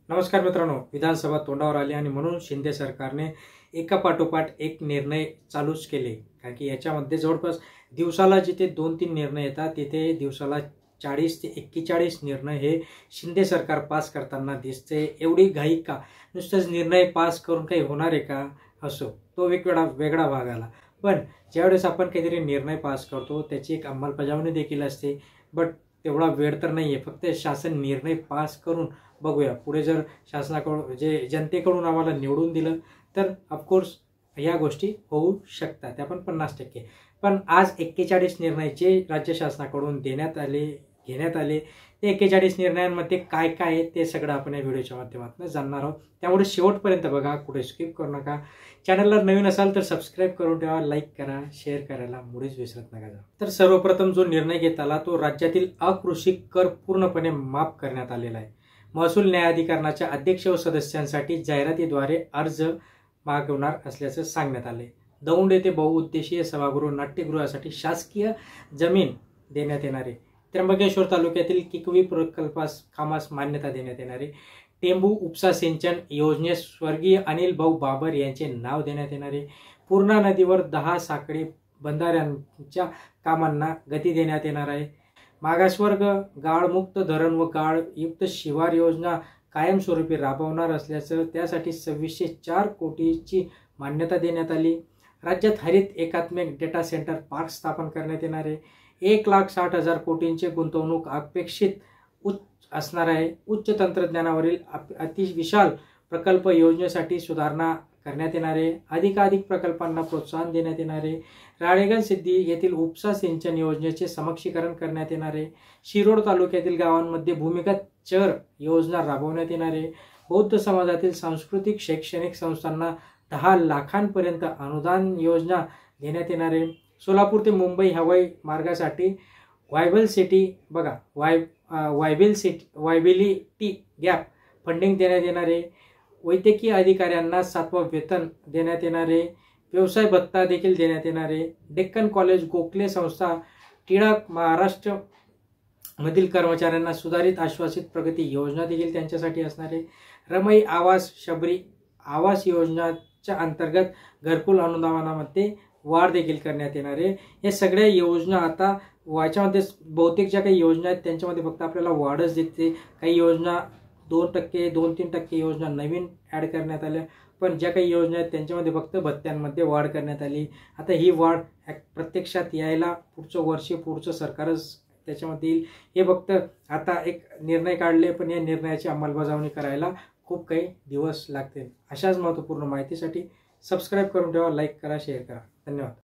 नमस्कार मित्रांनो, विधानसभा तोंडावर आली आणि म्हणून शिंदे सरकारने एकापाठोपाठ एक निर्णय चालूच केले। कारण की याच्यामध्ये जवळपास दिवसाला जिथे 2-3 निर्णय येतात तिथे दिवसाला 40 ते 41 निर्णय हे शिंदे सरकार पास करताना दिसते। एवढी घाई का? नुसतंच निर्णय पास करून काही होणार आहे का? असो, तो एक वेगळा भाग आला। पण ज्यावेळेस आपण काहीतरी निर्णय पास करतो त्याची एक अंमलबजावणी देखील असते, बट तेवढा वेळ तर नाहीये फक्त शासन निर्णय पास करून बघूया। पुढे जर शासनाकडून जे जनतेकडून आम्हाला निवडून दिलं तर ऑफकोर्स ह्या गोष्टी होऊ शकतात, त्या पण 50%। पण आज 41 निर्णय जे राज्य शासनाकडून घेण्यात आले ते 41 निर्णयांमध्ये काय काय आहे ते सगळं आपण या व्हिडिओच्या माध्यमातून जाणणार आहोत। त्यामुळे शेवटपर्यंत बघा, कुठे स्किप करू नका। चॅनलला नवीन असाल तर सबस्क्राईब करून ठेवा, लाईक करा, शेअर करायला मुळीच विसरत नका जाऊ। तर सर्वप्रथम जो निर्णय घेतला आला तो राज्यातील अकृषी कर पूर्णपणे माफ करण्यात आलेला आहे। महसूल न्यायाधिकरणाच्या अध्यक्ष व सदस्यांसाठी जाहिरातीद्वारे अर्ज मागवणार असल्याचं सांगण्यात आले। दौंड येथे बहुउद्देशीय सभागृह नाट्यगृहासाठी शासकीय जमीन देण्यात येणार आहे। त्र्यंबकेश्वर तालुक्यातील किकवी प्रकल्पास कामास मान्यता देण्यात येणार आहे। टेंभू उपसा सिंचन योजनेस स्वर्गीय अनिल भाऊ बाबर यांचे नाव देण्यात येणार आहे। पूर्णा नदीवर 10 साखळी बंधाऱ्यांच्या कामांना गती देण्यात येणार आहे। मागासवर्ग गाळमुक्त धरण व गाळयुक्त शिवार योजना कायमस्वरूपी राबवणार असल्याचं, त्यासाठी 2604 कोटीची मान्यता देण्यात आली। राज्यात हरित एकात्मिक डेटा सेंटर पार्क स्थापन करण्यात येणार आहे। 1,60,000 कोटींची गुंतवणूक अपेक्षित असणार आहे। उच्च तंत्रज्ञानावरील अतिविशाल प्रकल्प योजनेसाठी सुधारणा करण्यात येणार आहे। अधिकाधिक प्रकल्पांना प्रोत्साहन देण्यात येणार आहे। राळेगण सिद्धी येथील उपसा सिंचन योजनेचे समक्षीकरण करण्यात येणार आहे। शिरोड तालुक्यातील गावांमध्ये भूमिगत चर योजना राबवण्यात येणार आहे। बौद्ध समाजातील सांस्कृतिक शैक्षणिक संस्थांना 10 लाखांपर्यंत अनुदान योजना देण्यात येणार आहे। सोलापूर ते मुंबई हवाई मार्गासाठी वायबिलिटी गॅप फंडिंग देण्यात येणार आहे। वैद्यकीय अधिकाऱ्यांना 7वा वेतन देण्यात येणार आहे। व्यवसाय भत्ता देखील देण्यात येणार आहे। डेक्कन कॉलेज गोखले संस्था टिळक महाराष्ट्र मधील कर्मचाऱ्यांना सुधारित आश्वासित प्रगती योजना देखील त्यांच्यासाठी असणार आहे। रमई आवास शबरी आवास योजनेच्या अंतर्गत घरकुल अनुदानामध्ये वाढ देखील करण्यात येणार आहे। हे सगळ्या योजना आता याच्यामध्ये बहुतेक ज्या काही योजना आहेत त्यांच्यामध्ये फक्त आपल्याला वाढच दिसते। काही योजना 2%, 2-3% योजना नवीन ॲड करण्यात आल्या, पण ज्या काही योजना आहेत त्यांच्यामध्ये फक्त भत्त्यांमध्ये वाढ करण्यात आली। आता ही वाढ प्रत्यक्षात यायला पुढचं वर्ष, पुढचं सरकारच त्याच्यामध्ये येईल। हे फक्त आता एक निर्णय काढले, पण या निर्णयाची अंमलबजावणी करायला खूप काही दिवस लागतील। अशाच महत्त्वपूर्ण माहितीसाठी सबस्क्राईब करून ठेवा, लाईक करा, शेअर करा। धन्यवाद।